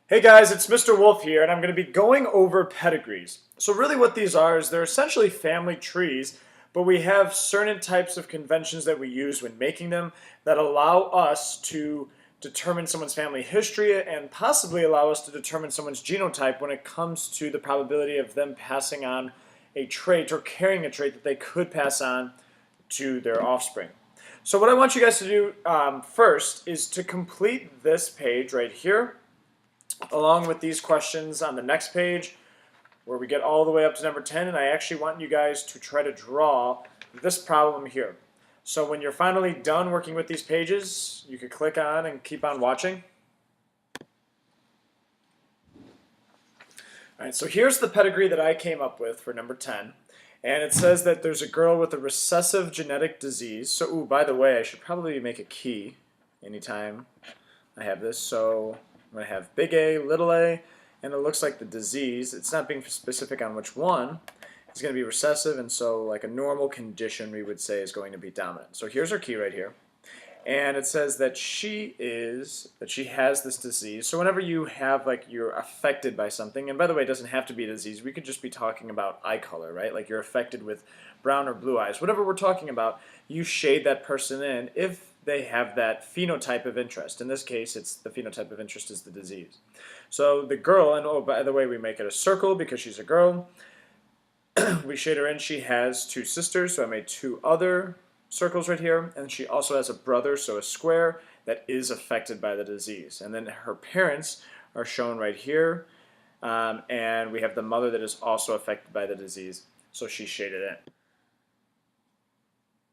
Hey guys, it's Mr. Wolfe here, and I'm going to be going over pedigrees. So really what these are is they're essentially family trees, but we have certain types of conventions that we use when making them that allow us to determine someone's family history and possibly allow us to determine someone's genotype when it comes to the probability of them passing on a trait or carrying a trait that they could pass on to their offspring. So what I want you guys to do first is to complete this page right here along with these questions on the next page where we get all the way up to number 10, and I actually want you guys to try to draw this problem here. So when you're finally done working with these pages, you can click on and keep on watching. All right, so here's the pedigree that I came up with for number 10. And it says that there's a girl with a recessive genetic disease. So, ooh, by the way, I should probably make a key anytime I have this. So I'm going to have big A, little a, and it looks like the disease, it's not being specific on which one, is going to be recessive, and so like a normal condition we would say is going to be dominant. So here's our key right here. And it says that she has this disease. So whenever you have, like, you're affected by something, and by the way, it doesn't have to be a disease. We could just be talking about eye color, right? Like you're affected with brown or blue eyes. Whatever we're talking about, you shade that person in if they have that phenotype of interest. In this case, it's the phenotype of interest is the disease. So the girl, and oh, by the way, we make it a circle because she's a girl. We shade her in. She has two sisters, so I made two other circles right here, and she also has a brother, so a square that is affected by the disease. And then her parents are shown right here, and we have the mother that is also affected by the disease, so she's shaded in.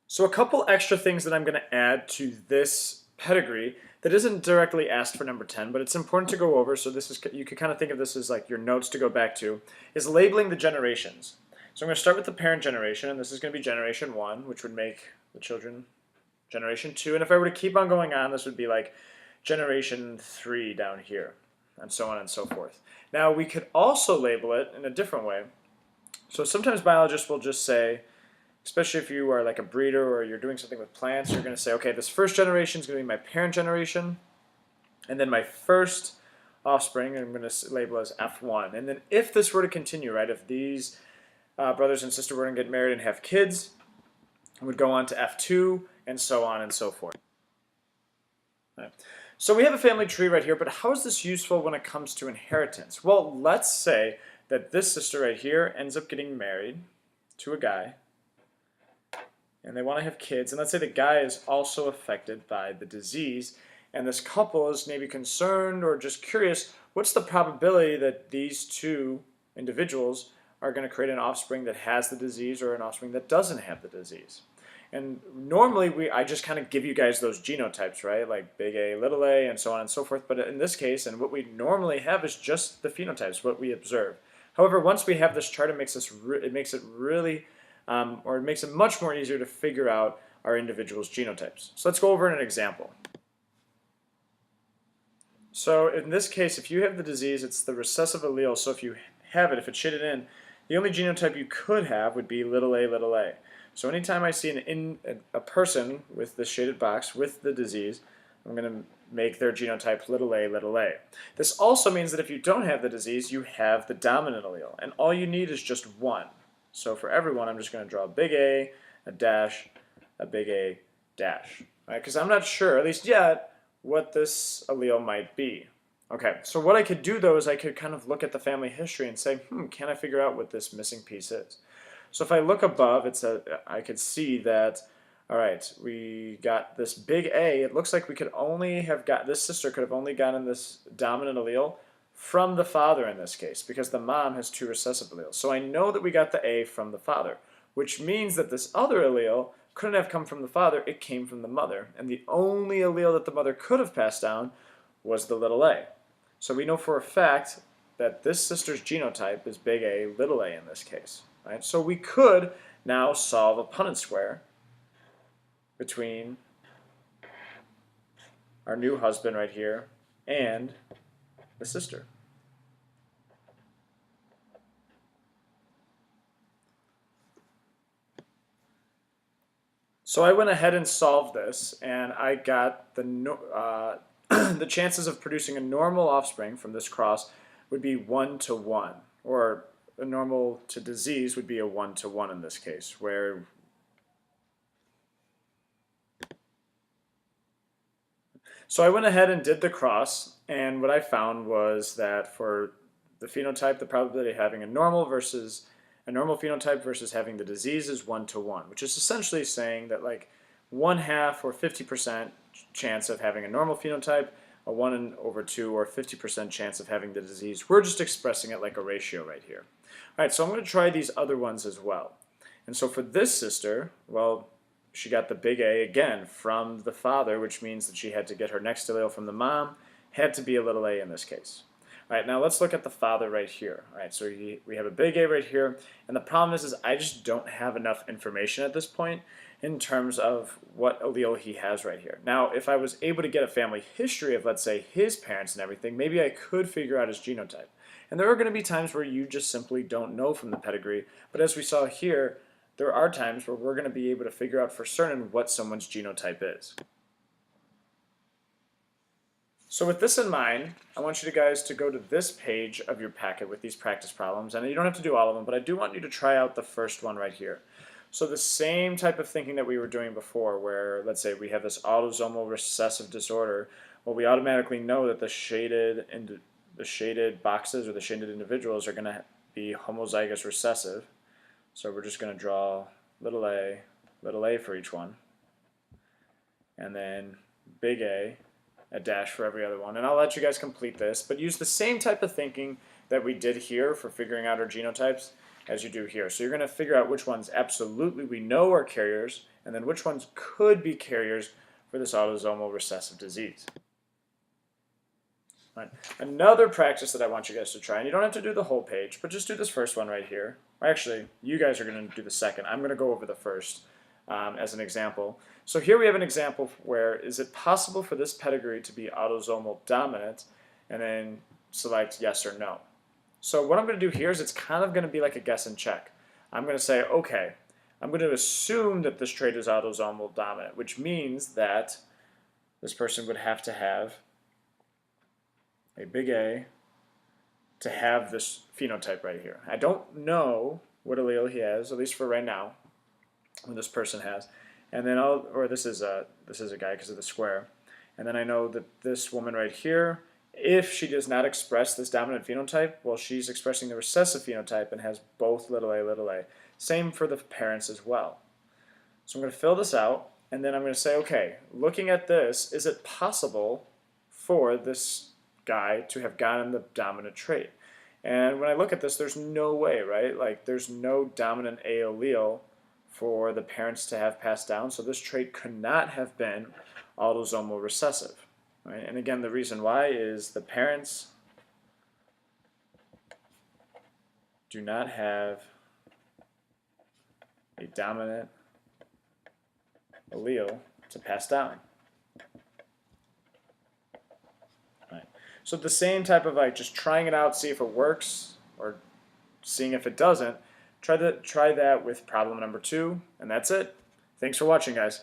So a couple extra things that I'm going to add to this pedigree that isn't directly asked for number 10, but it's important to go over, so this is, you could kind of think of this as like your notes to go back to, is labeling the generations. So I'm going to start with the parent generation, and this is going to be generation 1, which would make the children generation 2. And if I were to keep on going on, this would be like generation 3 down here, and so on and so forth. Now, we could also label it in a different way. So sometimes biologists will just say, especially if you are like a breeder or you're doing something with plants, you're going to say, okay, this first generation is going to be my parent generation, and then my first offspring I'm going to label as F1. And then if this were to continue, right, if these brothers and sisters were going to get married and have kids, it would go on to F2, and so on and so forth. Right. So we have a family tree right here, but how is this useful when it comes to inheritance? Well, let's say that this sister right here ends up getting married to a guy, and they want to have kids, and let's say the guy is also affected by the disease, and this couple is maybe concerned or just curious, what's the probability that these two individuals are going to create an offspring that has the disease or an offspring that doesn't have the disease? And normally I just kind of give you guys those genotypes, right? Like big A, little a, and so on and so forth. But in this case, and what we normally have is just the phenotypes, what we observe. However, once we have this chart, it makes it much more easier to figure out our individual's genotypes. So let's go over an example. So in this case, if you have the disease, it's the recessive allele. So if you have it, if it's shaded in, the only genotype you could have would be little a, little a. So anytime I see a person with this shaded box with the disease, I'm going to make their genotype little a, little a. This also means that if you don't have the disease, you have the dominant allele, and all you need is just one. So for everyone, I'm just going to draw a big A, a dash, a big A, dash. Right? Because I'm not sure, at least yet, what this allele might be. Okay, so what I could do though is I could kind of look at the family history and say, can I figure out what this missing piece is? So if I look above, I could see that, all right, we got this big A. It looks like we could only have got, this sister could have only gotten this dominant allele from the father in this case, because the mom has two recessive alleles. So I know that we got the A from the father, which means that this other allele couldn't have come from the father, it came from the mother. And the only allele that the mother could have passed down was the little a. So we know for a fact that this sister's genotype is big A, little a in this case. Right? So we could now solve a Punnett square between our new husband right here and the sister. So I went ahead and solved this, and I got the the chances of producing a normal offspring from this cross would be 1 to 1, or a normal to disease would be a 1 to 1 in this case, where so I went ahead and did the cross, and what I found was that for the phenotype, the probability of having a normal phenotype versus having the disease is 1 to 1, which is essentially saying that like 1/2 or 50% chance of having a normal phenotype, a 1/2 or 50% chance of having the disease. We're just expressing it like a ratio right here. All right, so I'm going to try these other ones as well. And so for this sister, well, she got the big A again from the father, which means that she had to get her next allele from the mom, had to be a little a in this case. All right, now let's look at the father right here. All right, so we have a big A right here, and the problem is I just don't have enough information at this point in terms of what allele he has right here. Now, if I was able to get a family history of, let's say, his parents and everything, maybe I could figure out his genotype. And there are going to be times where you just simply don't know from the pedigree, but as we saw here, there are times where we're going to be able to figure out for certain what someone's genotype is. So with this in mind, I want you guys to go to this page of your packet with these practice problems, and you don't have to do all of them, but I do want you to try out the first one right here. So the same type of thinking that we were doing before, where let's say we have this autosomal recessive disorder, well, we automatically know that the shaded boxes or the shaded individuals are going to be homozygous recessive. So we're just going to draw little a for each one, and then big A, a dash for every other one. And I'll let you guys complete this, but use the same type of thinking that we did here for figuring out our genotypes as you do here. So you're going to figure out which ones absolutely we know are carriers, and then which ones could be carriers for this autosomal recessive disease. Right. Another practice that I want you guys to try, and you don't have to do the whole page, but just do this first one right here. Actually, you guys are going to do the second. I'm going to go over the first as an example. So here we have an example where is it possible for this pedigree to be autosomal dominant, and then select yes or no. So what I'm going to do here is it's kind of going to be like a guess and check. I'm going to say, okay, I'm going to assume that this trait is autosomal dominant, which means that this person would have to have a big A to have this phenotype right here. I don't know what allele he has, at least for right now, what this person has. And then this is a guy because of the square. And then I know that this woman right here, if she does not express this dominant phenotype, well, she's expressing the recessive phenotype and has both little a. Same for the parents as well. So I'm going to fill this out, and then I'm going to say, okay, looking at this, is it possible for this guy to have gotten the dominant trait? And when I look at this, there's no way, right? Like, there's no dominant A allele for the parents to have passed down, so this trait could not have been autosomal recessive. Right? And again, the reason why is the parents do not have a dominant allele to pass down. Right. So the same type of like just trying it out, see if it works, or seeing if it doesn't, try that with problem number 2, and that's it. Thanks for watching, guys.